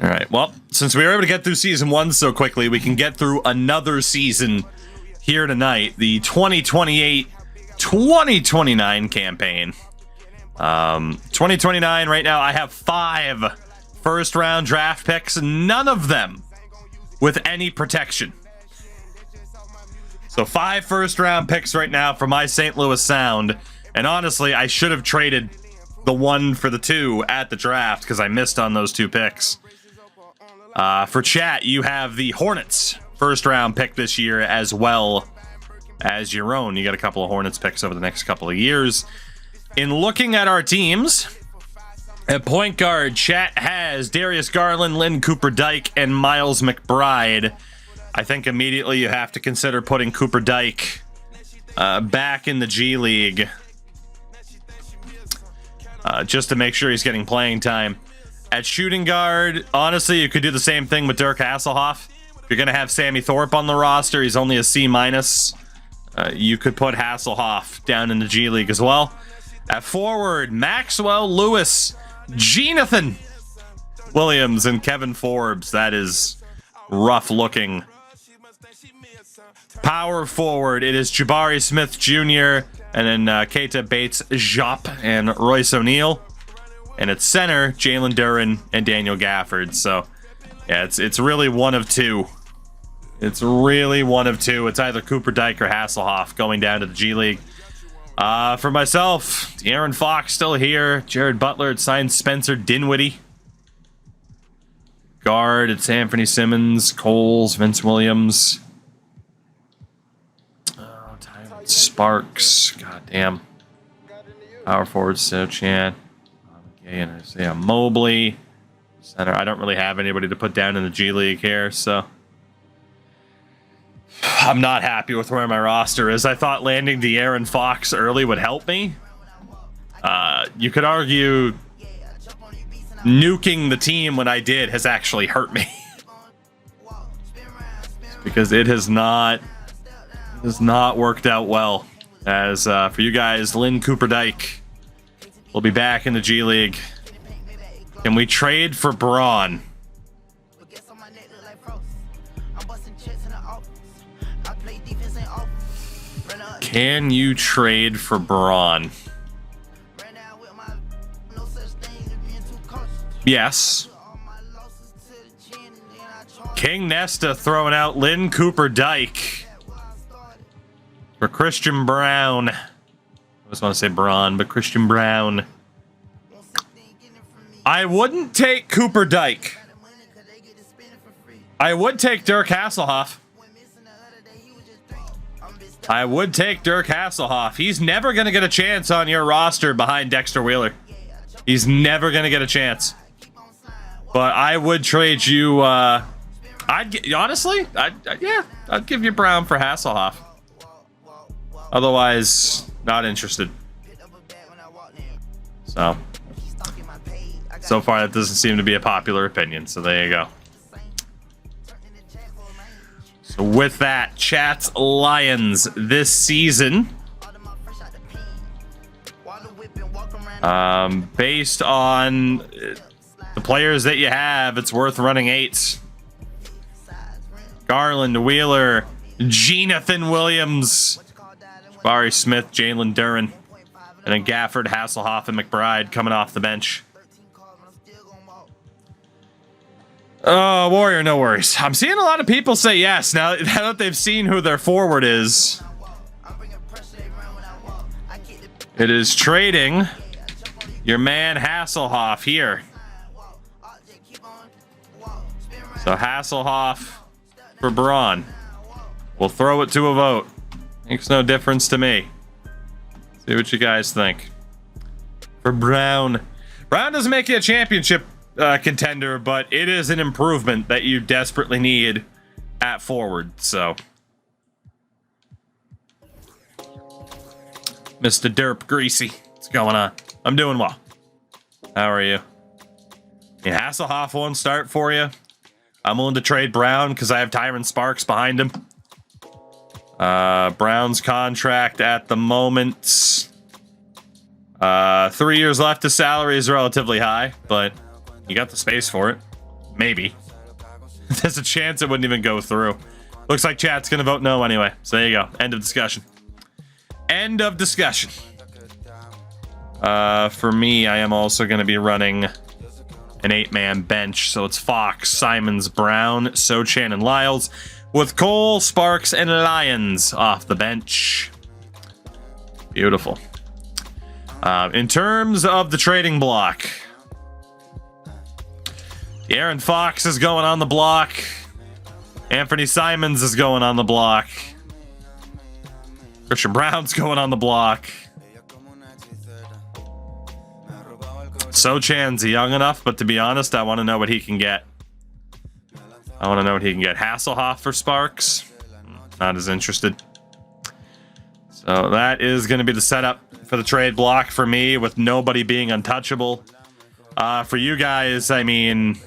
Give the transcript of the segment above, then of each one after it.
All right. Well, since we were able to get through season 1 so quickly, we can get through another season here tonight. The 2028-2029 campaign. 2029 right now, I have 5 first-round draft picks, none of them with any protection. So 5 first-round picks right now for my St. Louis Sound. And honestly, I should have traded the 1 for the 2 at the draft because I missed on those 2 picks. For chat, you have the Hornets first-round pick this year as well as your own. You got a couple of Hornets picks over the next couple of years. In looking at our teams, at point guard, chat has Darius Garland, Lynn Cooper-Dyke, and Miles McBride. I think immediately you have to consider putting Cooper-Dyke back in the G League. Just to make sure he's getting playing time. At shooting guard, honestly, you could do the same thing with Dirk Hasselhoff. If you're going to have Sammy Thorpe on the roster, he's only a C-. You could put Hasselhoff down in the G League as well. At forward, Maxwell Lewis, Jonathan Williams, and Kevin Forbes. That is rough looking. Power forward, it is Jabari Smith Jr., and then Keita Bates-Diop and Royce O'Neal. And at center, Jalen Duren and Daniel Gafford. So, yeah, it's really one of 2. It's really one of 2. It's either Cooper-Dyke or Hasselhoff going down to the G League. For myself, De'Aaron Fox still here. Jared Butler, it signed Spencer Dinwiddie. Guard, it's Anthony Simmons, Coles, Vince Williams. Sparks, goddamn. Power forward, Sochan, and Isaiah Mobley. Center, I don't really have anybody to put down in the G League here, so I'm not happy with where my roster is. I thought landing De'Aaron Fox early would help me. You could argue nuking the team when I did has actually hurt me. Because it has not worked out well. As for you guys, Lynn Cooper-Dyke will be back in the G League. Can we trade for Braun? Can you trade for Braun? Yes. King Nesta throwing out Lynn Cooper-Dyke for Christian Brown. I just want to say Braun, but Christian Brown. I wouldn't take Cooper-Dyke. I would take Dirk Hasselhoff. I would take Dirk Hasselhoff. He's never going to get a chance on your roster behind Dexter Wheeler. He's never going to get a chance. But I would trade you. I'd give you Brown for Hasselhoff. Otherwise, not interested. So far, that doesn't seem to be a popular opinion. So there you go. So with that, chat's Lions this season. Based on the players that you have, it's worth running 8s. Garland, Wheeler, Jonathan Williams, Jabari Smith, Jalen Duren, and then Gafford, Hasselhoff, and McBride coming off the bench. Oh, Warrior, no worries. I'm seeing a lot of people say yes now that they've seen who their forward is. It is trading your man Hasselhoff here. So Hasselhoff for Braun. We'll throw it to a vote. Makes no difference to me. See what you guys think. For Brown. Brown doesn't make you a championship contender, but it is an improvement that you desperately need at forward. So, Mr. Derp Greasy, what's going on? I'm doing well. How are you? Yeah, Hasselhoff won't start for you. I'm willing to trade Brown because I have Tyron Sparks behind him. Brown's contract at the moment, 3 years left. His salary is relatively high, but You got the space for it. Maybe. There's a chance it wouldn't even go through. Looks like chat's gonna vote no anyway. So there you go. End of discussion. End of discussion. For me, I am also gonna be running an 8-man bench. So it's Fox, Simons, Brown, Sochan, and Lyles, with Cole, Sparks, and Lyons off the bench. Beautiful. In terms of the trading block, Aaron Fox is going on the block. Anthony Simons is going on the block. Christian Brown's going on the block. Sochan's young enough, but to be honest, I want to know what he can get. I want to know what he can get. Hasselhoff for Sparks. Not as interested. So that is going to be the setup for the trade block for me, with nobody being untouchable. For you guys, I mean,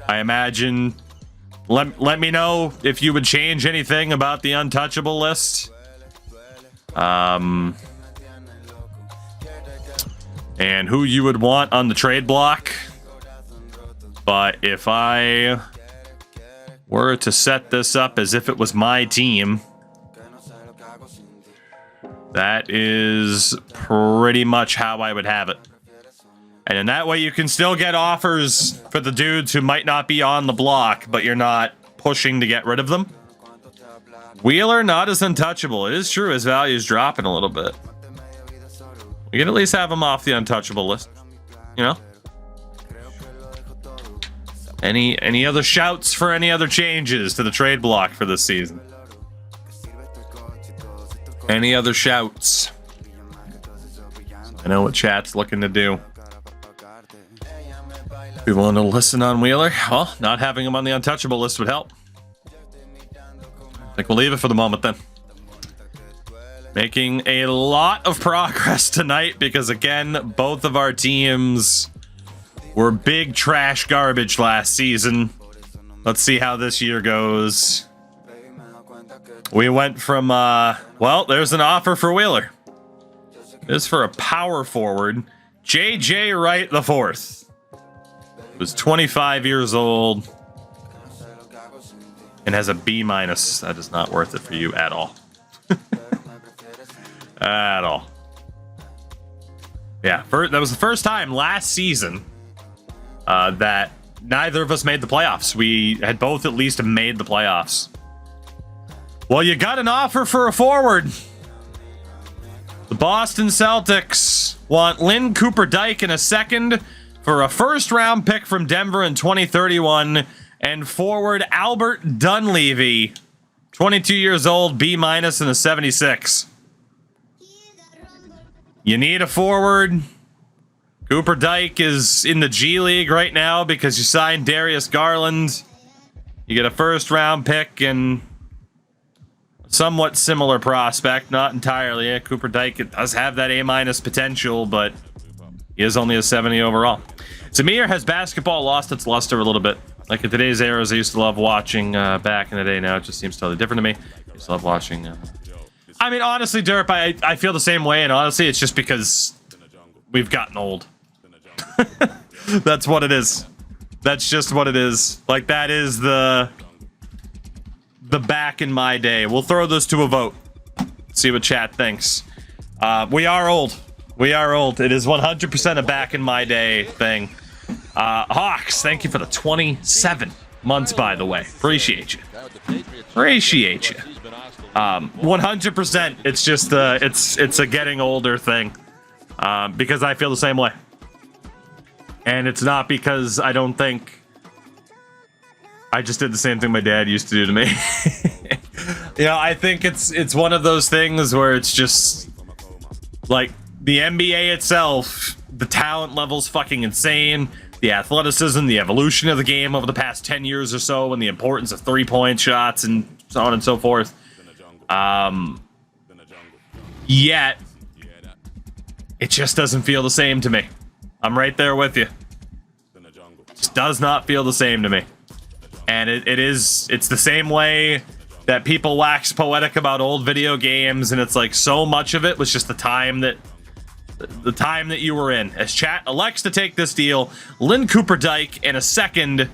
I imagine, let me know if you would change anything about the untouchable list. And who you would want on the trade block. But if I were to set this up as if it was my team, that is pretty much how I would have it. And in that way, you can still get offers for the dudes who might not be on the block, but you're not pushing to get rid of them. Wheeler, not as untouchable. It is true his value is dropping a little bit. You can at least have him off the untouchable list, you know? Any other shouts for any other changes to the trade block for this season? Any other shouts? I know what chat's looking to do. We want to listen on Wheeler? Well, not having him on the untouchable list would help. I think we'll leave it for the moment then. Making a lot of progress tonight because, again, both of our teams were big trash garbage last season. Let's see how this year goes. We went from, well, there's an offer for Wheeler. This is for a power forward. J.J. Wright the fourth. Was 25 years old and has a B-. That is not worth it for you at all. At all. Yeah, that was the first time last season that neither of us made the playoffs. We had both at least made the playoffs. Well, you got an offer for a forward. The Boston Celtics want Lynn Cooper-Dyke in a second for a first-round pick from Denver in 2031 and forward Albert Dunleavy, 22 years old, B- and a 76. You need a forward. Cooper-Dyke is in the G League right now because you signed Darius Garland. You get a first-round pick and a somewhat similar prospect. Not entirely. Cooper-Dyke does have that A- potential, but he is only a 70 overall. Zamir, has basketball lost its luster a little bit? Like in today's eras, I used to love watching back in the day. Now it just seems totally different to me. I used to love watching... I mean, honestly, Derp, I feel the same way, and honestly, it's just because we've gotten old. That's what it is. That's just what it is. Like, that is the back in my day. We'll throw those to a vote. See what chat thinks. We are old. We are old. It is 100% a back in my day thing. Hawks, thank you for the 27 months, by the way. Appreciate you. Appreciate you. 100%. It's just it's a getting older thing, because I feel the same way, and it's not because I don't think I just did the same thing my dad used to do to me. You know, I think it's one of those things where it's just like the NBA itself, the talent level's fucking insane, the athleticism, the evolution of the game over the past 10 years or so, and the importance of three-point shots and so on and so forth. Yet it just doesn't feel the same to me. I'm right there with you. It just does not feel the same to me. And it's the same way that people wax poetic about old video games, and it's like so much of it was just the time that the time that you were in, as chat elects to take this deal. Lynn Cooper Dyke and a second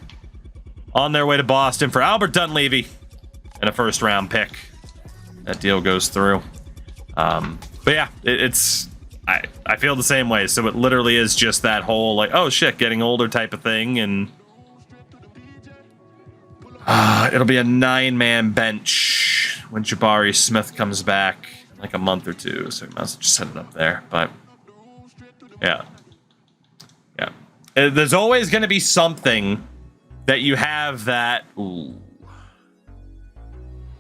on their way to Boston for Albert Dunleavy and a first-round pick. That deal goes through. But yeah, I feel the same way. So it literally is just that whole, like, oh shit, getting older type of thing, and it'll be a 9-man bench when Jabari Smith comes back in like a month or two, so we might as well just set it up there. But yeah. There's always going to be something that you have that... Ooh.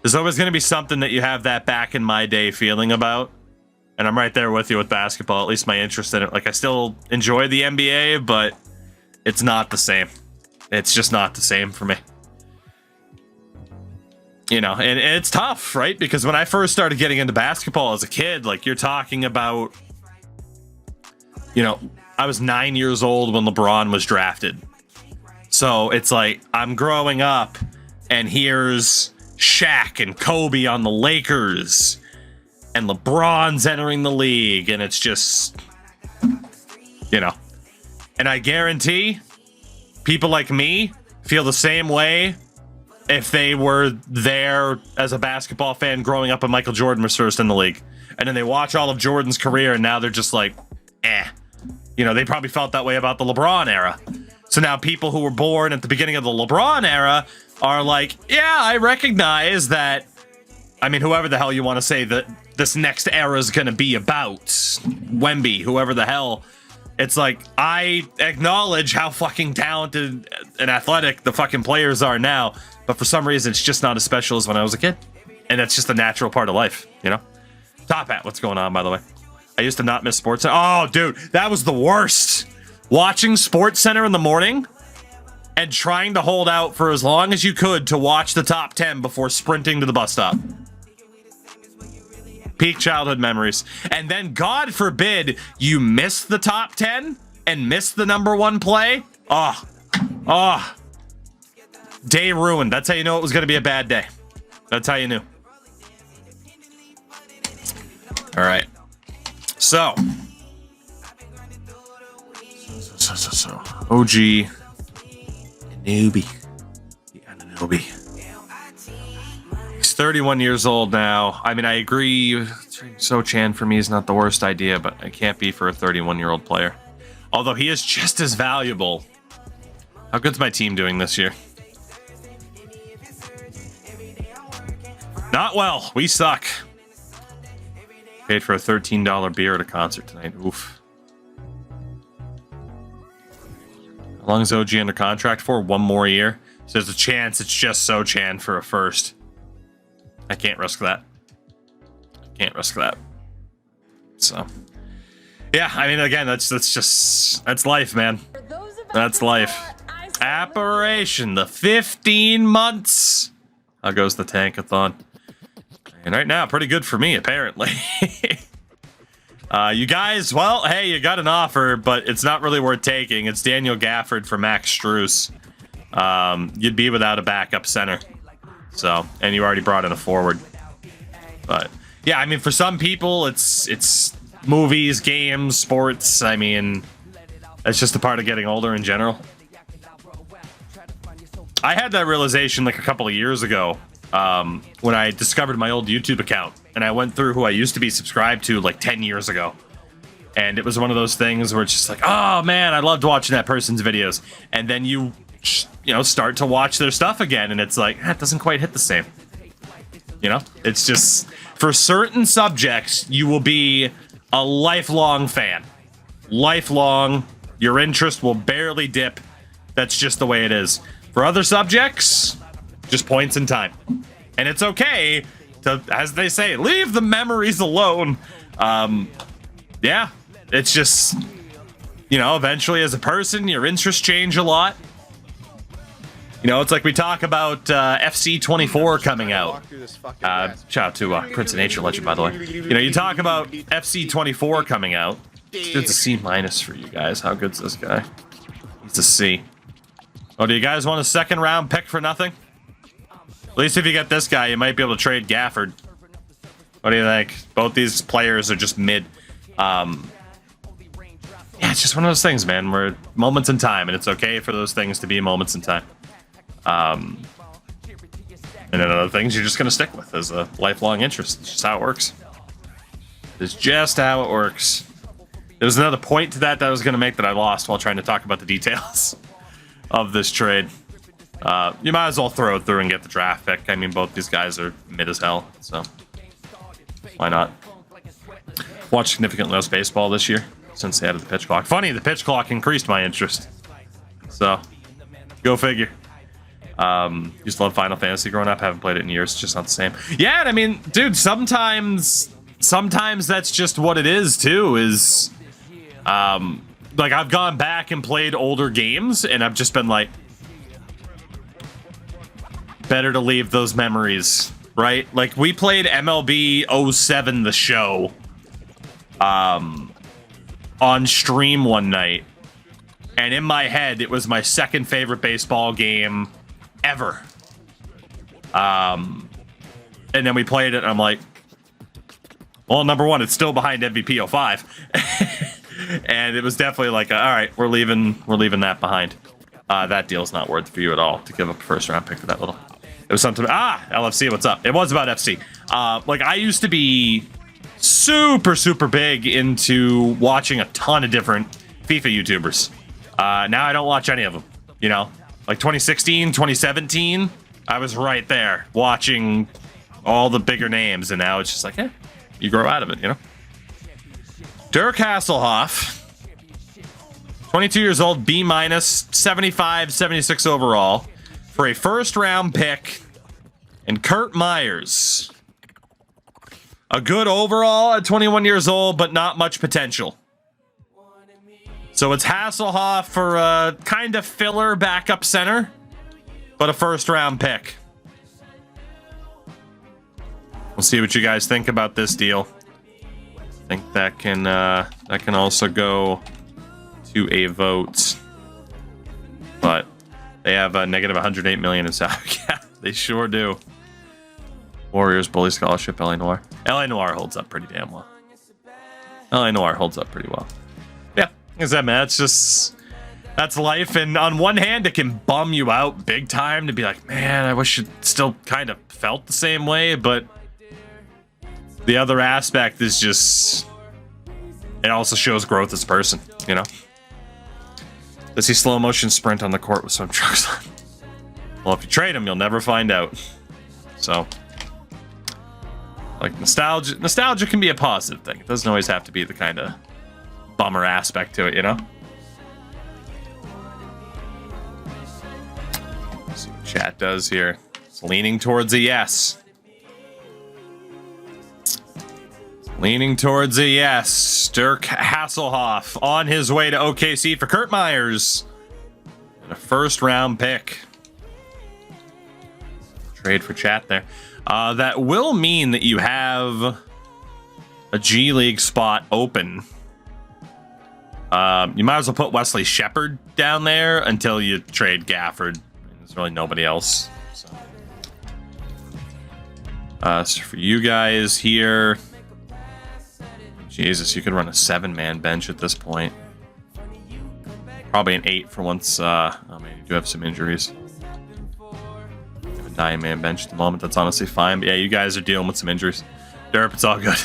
There's always going to be something that you have that back in my day feeling about. And I'm right there with you with basketball, at least my interest in it. Like, I still enjoy the NBA, but it's not the same. It's just not the same for me. You know, and it's tough, right? Because when I first started getting into basketball as a kid, like, you're talking about, you know, I was 9 years old when LeBron was drafted. So it's like, I'm growing up, and here's Shaq and Kobe on the Lakers, and LeBron's entering the league, and it's just, you know. And I guarantee people like me feel the same way if they were there as a basketball fan growing up when Michael Jordan was first in the league. And then they watch all of Jordan's career, and now they're just like, eh. You know, they probably felt that way about the LeBron era. So now people who were born at the beginning of the LeBron era are like, yeah, I recognize that. I mean, whoever the hell you want to say that this next era is going to be about, Wemby, whoever the hell, it's like, I acknowledge how fucking talented and athletic the fucking players are now, but for some reason, it's just not as special as when I was a kid. And that's just a natural part of life, you know? Top Hat, what's going on, by the way? I used to not miss Sports Center. Oh, dude, that was the worst. Watching Sports Center in the morning and trying to hold out for as long as you could to watch the top 10 before sprinting to the bus stop. Peak childhood memories. And then, God forbid, you miss the top 10 and miss the #1 play. Oh. Day ruined. That's how you know it was going to be a bad day. That's how you knew. All right. So. OG Anunoby. He's 31 years old now. I mean, I agree. So Chan for me is not the worst idea, but it can't be for a 31-year-old player. Although he is just as valuable. How good's my team doing this year? Not well. We suck. Paid for a $13 beer at a concert tonight. Oof. How long is OG under contract for? 1 more year. So there's a chance it's just So Chan for a first. I can't risk that. Can't risk that. So, yeah, I mean, again, that's life, man. That's life. Apparition, the 15 months. How goes the tankathon? And right now, pretty good for me, apparently. You guys, well, hey, you got an offer, but it's not really worth taking. It's Daniel Gafford for Max Strus. You'd be without a backup center. So, and you already brought in a forward. But, yeah, I mean, for some people, it's movies, games, sports. I mean, it's just a part of getting older in general. I had that realization like a couple of years ago when I discovered my old YouTube account. And I went through who I used to be subscribed to like 10 years ago. And it was one of those things where it's just like, oh, man, I loved watching that person's videos. And then you know, start to watch their stuff again. And it's like, it doesn't quite hit the same. You know, it's just for certain subjects, you will be a lifelong fan. Lifelong. Your interest will barely dip. That's just the way it is. For other subjects, just points in time. And it's okay to, as they say, leave the memories alone. Yeah, it's just, you know, eventually as a person, your interests change a lot. You know, it's like we talk about FC24 coming out. Shout out to Prince of Nature Legend, by the way. You know, you talk about FC24 coming out. It's a C- for you guys. How good's this guy? He's a C. Oh, do you guys want a 2nd round pick for nothing? At least if you get this guy, you might be able to trade Gafford. What do you think? Both these players are just mid. yeah, it's just one of those things, man. We're moments in time, and it's okay for those things to be moments in time. And then other things you're just going to stick with as a lifelong interest. It's just how it works. It's just how it works. There was another point to that I was going to make that I lost while trying to talk about the details of this trade. You might as well throw it through and get the draft pick. I mean, both these guys are mid as hell, so why not? Watch significantly less baseball this year since they added the pitch clock. Funny, the pitch clock increased my interest. So, go figure. Used to love Final Fantasy growing up. Haven't played it in years. It's just not the same. Yeah, I mean, dude, sometimes that's just what it is, too, is... like, I've gone back and played older games, and I've just been like... better to leave those memories, right? Like, we played MLB 07 The Show on stream one night, and in my head, it was my second favorite baseball game ever. And then we played it, and I'm like, well, number one, it's still behind MVP 05. And it was definitely like, all right, we're leaving that behind. That deal's not worth it for you at all to give up a first round pick for that little. It was something. LFC, what's up? It was about FC. Like, I used to be super big into watching a ton of different FIFA YouTubers. Now I don't watch any of them. You know, like 2016, 2017, I was right there watching all the bigger names, and now it's just like, you grow out of it, you know. Dirk Hasselhoff, 22 years old, B-, 75, 76 overall, for a first-round pick, and Kurt Myers. A good overall at 21 years old, but not much potential. So it's Hasselhoff for a kind of filler backup center, but a first-round pick. We'll see what you guys think about this deal. I think that can also go to a vote, but they have a negative 108 million in salary cap. They sure do. Warriors, bully scholarship, LA Noir. LA Noir holds up pretty damn well. LA Noir holds up pretty well. Yeah, like I said, man, that's life. And on one hand, it can bum you out big time to be like, man, I wish it still kind of felt the same way. But the other aspect is just, it also shows growth as a person, you know? Does he slow motion sprint on the court with some trucks on? Well, if you trade him, you'll never find out. So, like, nostalgia can be a positive thing. It doesn't always have to be the kind of bummer aspect to it, you know? Let's see what chat does here. It's leaning towards a yes. Leaning towards a yes. Dirk Hasselhoff on his way to OKC for Kurt Myers. And a first-round pick. Trade for chat there. That will mean that you have a G League spot open. You might as well put Wesley Shepherd down there until you trade Gafford. There's really nobody else. So for you guys here... Jesus, you could run a 7-man bench at this point. Probably an 8 for once. I mean, you do have some injuries. You have a 9-man bench at the moment. That's honestly fine. But yeah, you guys are dealing with some injuries. Derp, it's all good.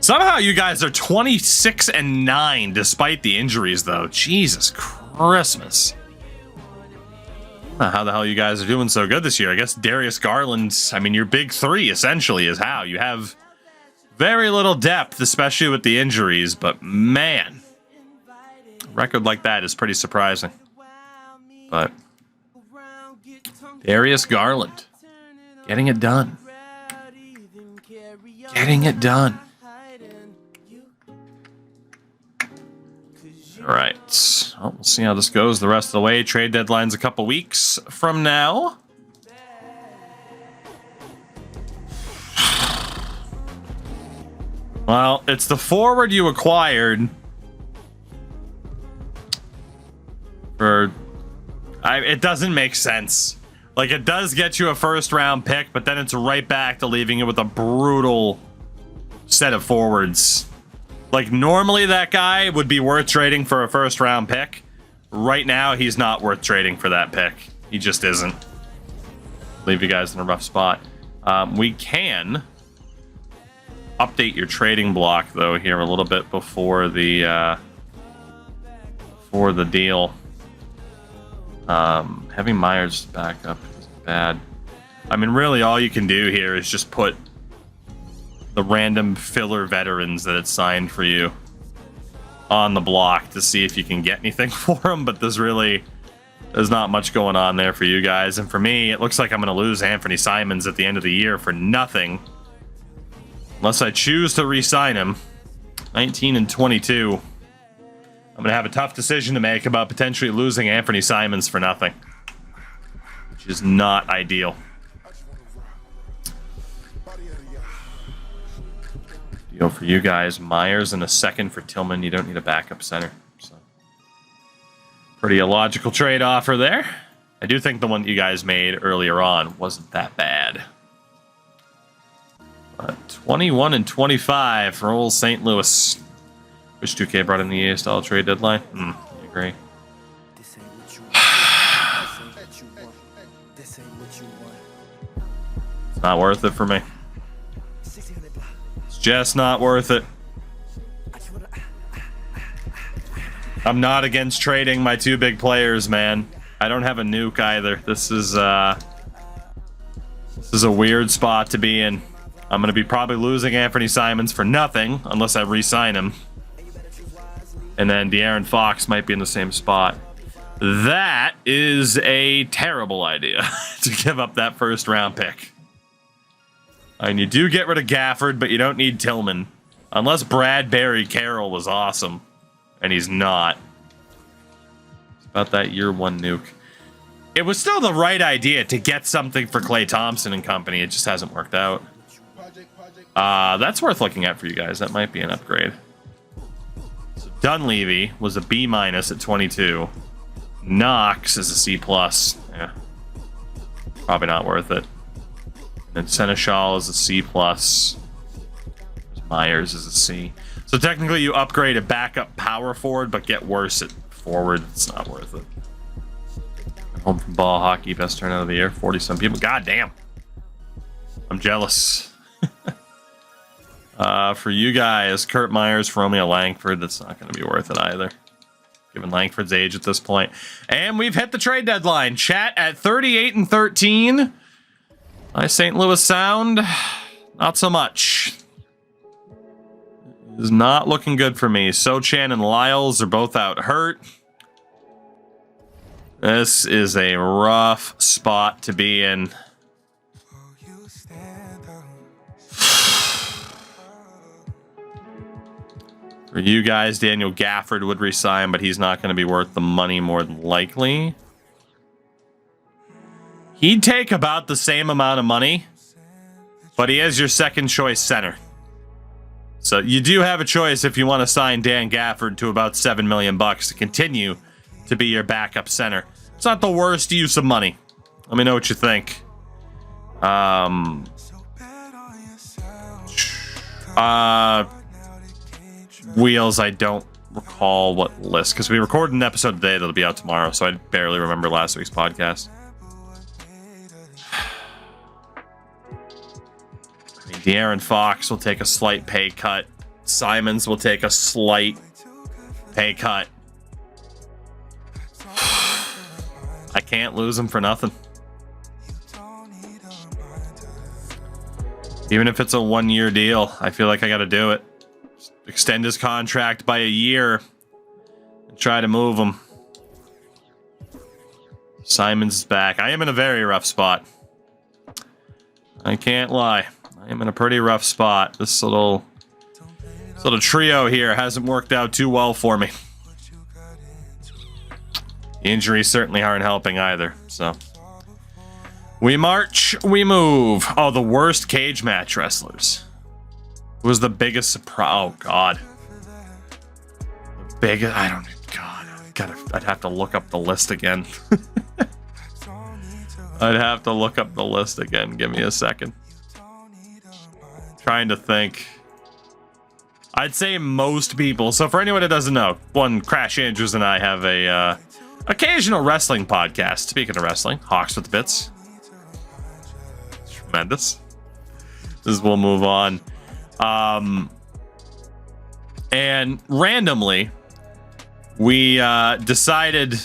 Somehow you guys are 26-9 despite the injuries, though. Jesus Christmas. I don't know how the hell you guys are doing so good this year. I guess Darius Garland, I mean, your big three essentially is how. You have very little depth, especially with the injuries, but man, a record like that is pretty surprising. But Darius Garland, getting it done. Getting it done. All right, well, we'll see how this goes the rest of the way. Trade deadline's a couple weeks from now. Well, it's the forward you acquired for... it doesn't make sense. Like, it does get you a first-round pick, but then it's right back to leaving it with a brutal set of forwards Like, normally that guy would be worth trading for a first-round pick. Right now, he's not worth trading for that pick. He just isn't. Leave you guys in a rough spot. We can update your trading block, though, here a little bit before the deal. Having Myers back up is bad. I mean, really, all you can do here is just put the random filler veterans that it's signed for you on the block to see if you can get anything for them, but there's not much going on there for you guys. And for me, it looks like I'm going to lose Anthony Simons at the end of the year for nothing. Unless I choose to re-sign him. 19 and 22. I'm going to have a tough decision to make about potentially losing Anthony Simons for nothing. Which is not ideal. Deal for you guys. Myers and a second for Tillman. You don't need a backup center. So, pretty illogical trade offer there. I do think the one that you guys made earlier on wasn't that bad. 21 and 25 for old St. Louis. Wish 2K brought in the EA style trade deadline. I agree. It's not worth it for me. It's just not worth it. I'm not against trading my two big players, man. I don't have a nuke either. This is a weird spot to be in. I'm going to be probably losing Anthony Simons for nothing unless I re-sign him. And then De'Aaron Fox might be in the same spot. That is a terrible idea to give up that first round pick. And you do get rid of Gafford, but you don't need Tillman. Unless Bradbury Carroll was awesome. And he's not. It's about that year one nuke. It was still the right idea to get something for Klay Thompson and company. It just hasn't worked out. That's worth looking at for you guys. That might be an upgrade. So Dunleavy was a B- at 22. Knox is a C+. Yeah. Probably not worth it. And Seneschal is a C+. Myers is a C. So technically you upgrade a backup power forward, but get worse at forward. It's not worth it. Home from ball hockey, best turnout of the year. 40-some people. God damn. I'm jealous. For you guys, Kurt Myers for Romeo Langford. That's not going to be worth it either, given Langford's age at this point. And we've hit the trade deadline. Chat at 38 and 13. My St. Louis Sound, not so much. It is not looking good for me. Sochan and Lyles are both out hurt. This is a rough spot to be in. For you guys, Daniel Gafford would resign, but he's not going to be worth the money more than likely. He'd take about the same amount of money, but he is your second choice center. So you do have a choice if you want to sign Dan Gafford to about $7 million to continue to be your backup center. It's not the worst use of money. Let me know what you think. Wheels, I don't recall what list, because we recorded an episode today that'll be out tomorrow, so I barely remember last week's podcast. I mean, De'Aaron Fox will take a slight pay cut. Simons will take a slight pay cut. I can't lose him for nothing. Even if it's a one-year deal, I feel like I got to do it. Extend his contract by a year and try to move him. Simons is back. I am in a very rough spot. I can't lie. I am in a pretty rough spot. This little trio here hasn't worked out too well for me. The injuries certainly aren't helping either, so. We march, we move. Oh, the worst cage match wrestlers. Who was the biggest surprise? Oh, God. The biggest, I don't, God, I'd have to look up the list again. I'd have to look up the list again. Give me a second. Trying to think. I'd say most people. So for anyone that doesn't know, one, Crash Andrews and I have a occasional wrestling podcast. Speaking of wrestling, Hawks with the Bits. Tremendous. We'll move on. And randomly, we decided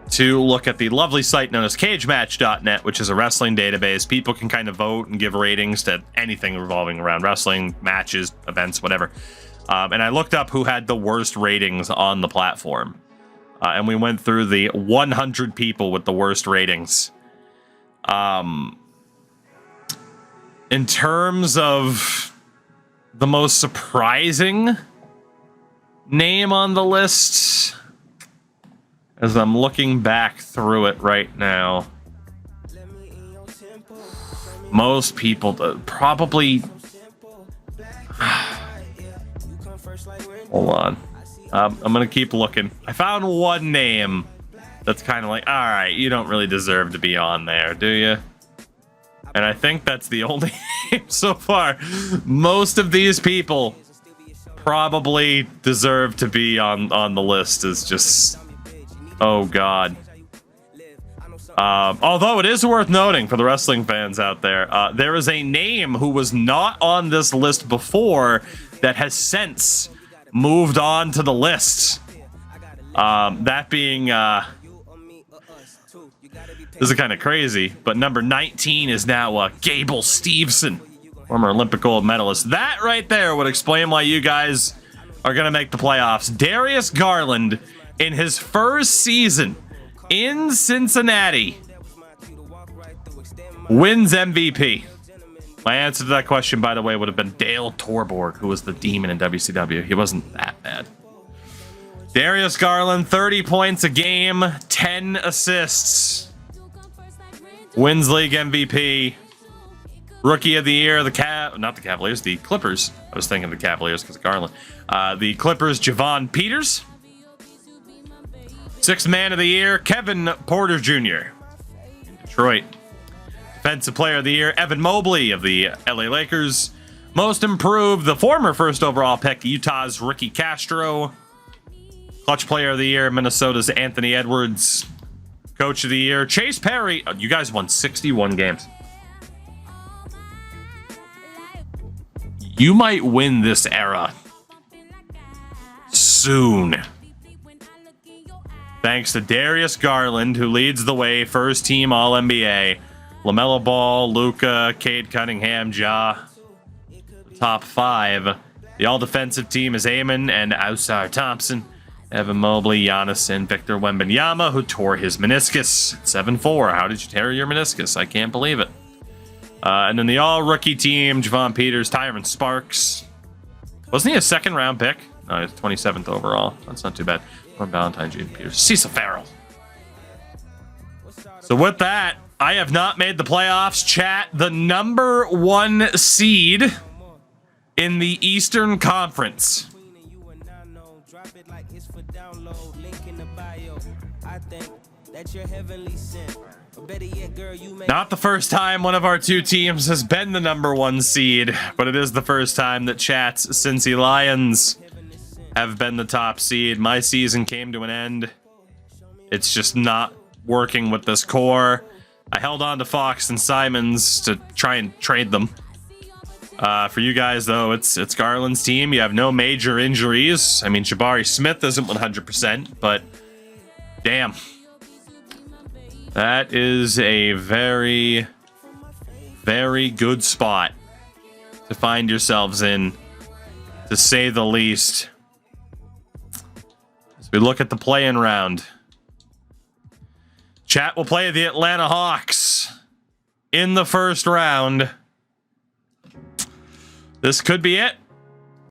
to look at the lovely site known as cagematch.net, which is a wrestling database. People can kind of vote and give ratings to anything revolving around wrestling, matches, events, whatever. And I looked up who had the worst ratings on the platform. And we went through the 100 people with the worst ratings. In terms of the most surprising name on the list, as I'm looking back through it right now, most people probably... Hold on. I'm going to keep looking. I found one name that's kind of like, all right, you don't really deserve to be on there, do you? And I think that's the only name so far. Most of these people probably deserve to be on the list. Is just... Oh, God. Although it is worth noting for the wrestling fans out there, there is a name who was not on this list before that has since moved on to the list. That being... this is kind of crazy, but number 19 is now Gable Steveson, former Olympic gold medalist. That right there would explain why you guys are going to make the playoffs. Darius Garland, in his first season in Cincinnati, wins MVP. My answer to that question, by the way, would have been Dale Torborg, who was the demon in WCW. He wasn't that bad. Darius Garland, 30 points a game, 10 assists. Wins league MVP. Rookie of the year, the Cavaliers, the Clippers. I was thinking the Cavaliers because of Garland. The Clippers, Javon Peters. Sixth man of the year, Kevin Porter Jr. in Detroit. Defensive player of the year, Evan Mobley of the LA Lakers. Most improved, the former first overall pick, Utah's Ricky Castro. Clutch player of the year, Minnesota's Anthony Edwards. Coach of the year, Chase Perry. Oh, you guys won 61 games. You might win this era soon. Thanks to Darius Garland, who leads the way, first team All-NBA. LaMelo Ball, Luka, Cade Cunningham, Ja. The top five. The all-defensive team is Amon and Ausar Thompson. Evan Mobley, Giannis, and Victor Wembanyama, who tore his meniscus. 7-4. How did you tear your meniscus? I can't believe it. And then the all-rookie team, Javon Peters, Tyron Sparks. Wasn't he a second-round pick? No, he's 27th overall. That's not too bad. Valentine, Jaden Peters, Cecil Farrell. So with that, I have not made the playoffs. Chat, the number 1 seed in the Eastern Conference. Not the first time one of our two teams has been the number 1 seed, but it is the first time that Chat's Cincy Lions have been the top seed. My season came to an end. It's just not working with this core. I held on to Fox and Simons to try and trade them. For you guys, though, it's Garland's team. You have no major injuries. I mean, Jabari Smith isn't 100%, but damn. That is a very, very good spot to find yourselves in, to say the least. We look at the play-in round. Chat will play the Atlanta Hawks in the first round. This could be it.